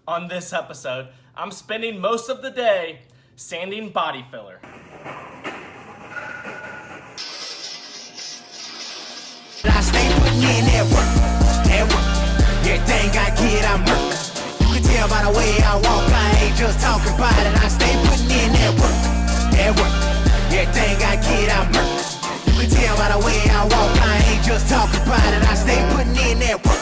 on this episode. I'm spending most of the day sanding body filler. I stay putting in that work. Everything I get, I murk. You can tell by the way I walk, I ain't just talking about it. I stay putting in that work. Everything I get, I murk. You can tell by the way I walk, I ain't just talking about it. I stay putting in that work.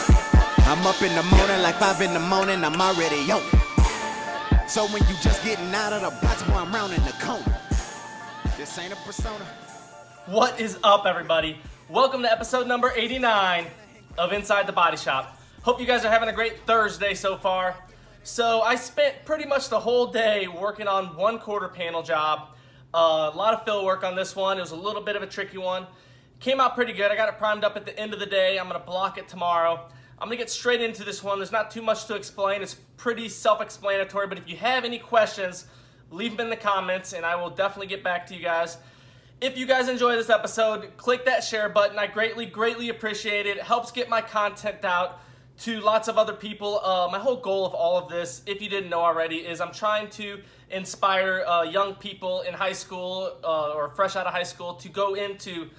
I'm up in the morning, like 5 in the morning, I'm already on it. So when you just getting out of the box, boy, I'm rounding the corner. This ain't a persona. What is up, everybody? Welcome to episode number 89 of Inside the Body Shop. Hope you guys are having a great Thursday so far. So I spent pretty much the whole day working on one quarter panel job. A lot of fill work on this one. It was a little bit of a tricky one. Came out pretty good. I got it primed up at the end of the day. I'm going to block it tomorrow. I'm going to get straight into this one. There's not too much to explain. It's pretty self-explanatory, but if you have any questions, leave them in the comments and I will definitely get back to you guys. If you guys enjoy this episode, click that share button. I greatly appreciate it. It helps get my content out to lots of other people. My whole goal of all of this, if you didn't know already, is I'm trying to inspire young people in high school or fresh out of high school to go into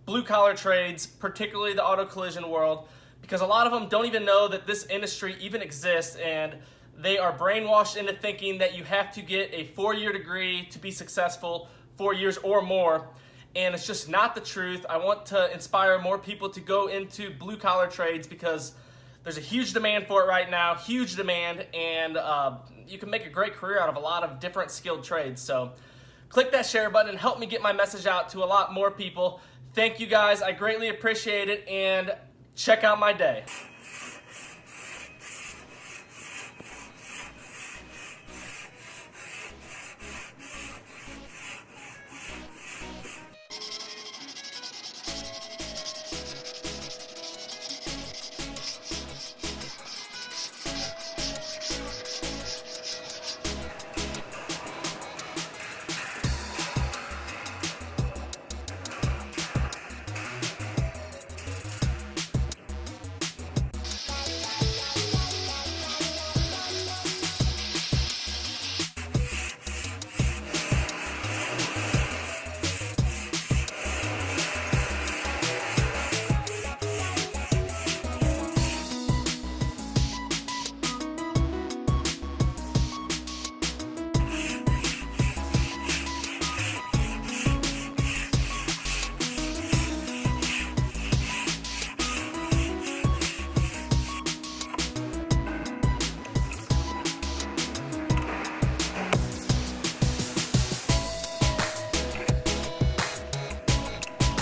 blue-collar trades, particularly the auto collision world, because a lot of them don't even know that this industry even exists, and they are brainwashed into thinking that you have to get a 4-year degree to be successful, 4 years or more, and it's just not the truth. I want to inspire more people to go into blue-collar trades because there's a huge demand for it right now, huge demand, and you can make a great career out of a lot of different skilled trades. So click that share button and help me get my message out to a lot more people. Thank you guys, I greatly appreciate it, and check out my day.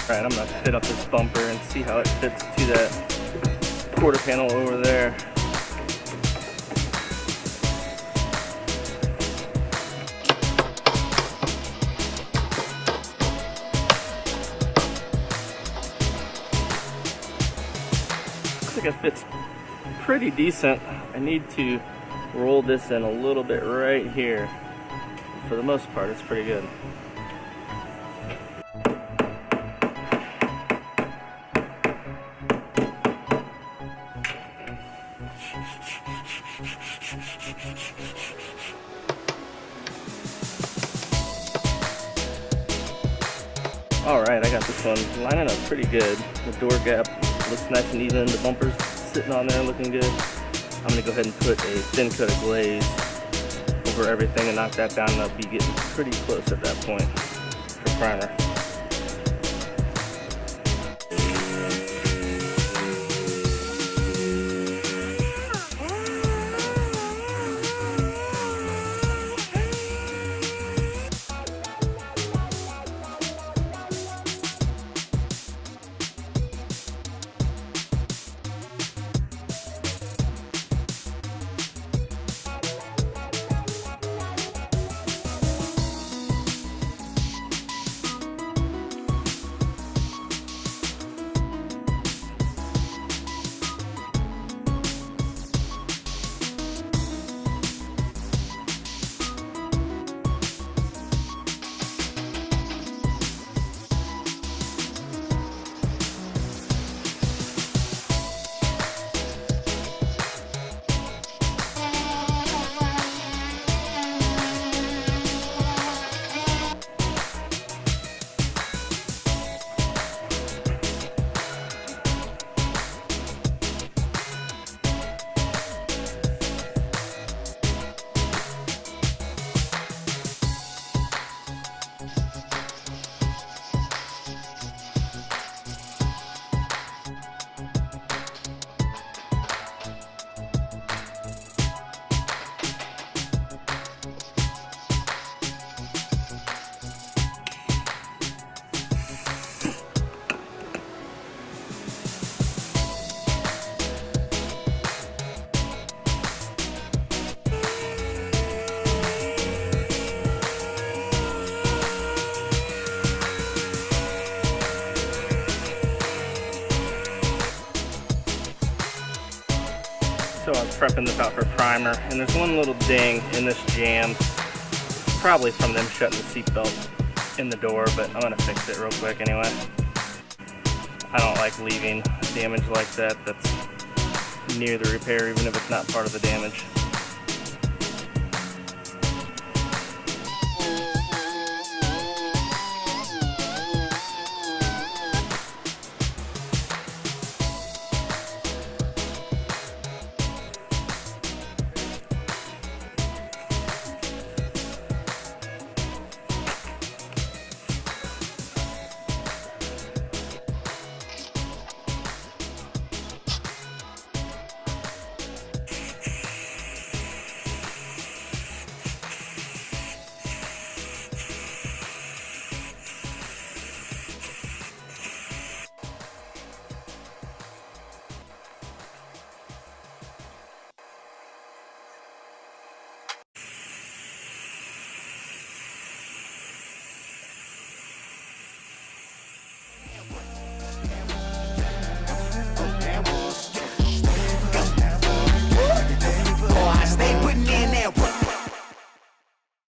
Alright, I'm going to fit up this bumper and see how it fits to that quarter panel over there. Looks like it fits pretty decent. I need to roll this in a little bit right here. For the most part, it's pretty good. Alright, I got this one lining up pretty good. The door gap looks nice and even. The bumper's sitting on there looking good. I'm going to go ahead and put a thin coat of glaze over everything and knock that down, and I'll be getting pretty close at that point for primer. prepping this out for primer, and there's one little ding in this jam. Probably from them shutting the seatbelt in the door, but I'm gonna fix it real quick anyway. I don't like leaving damage like that that's near the repair, even if it's not part of the damage.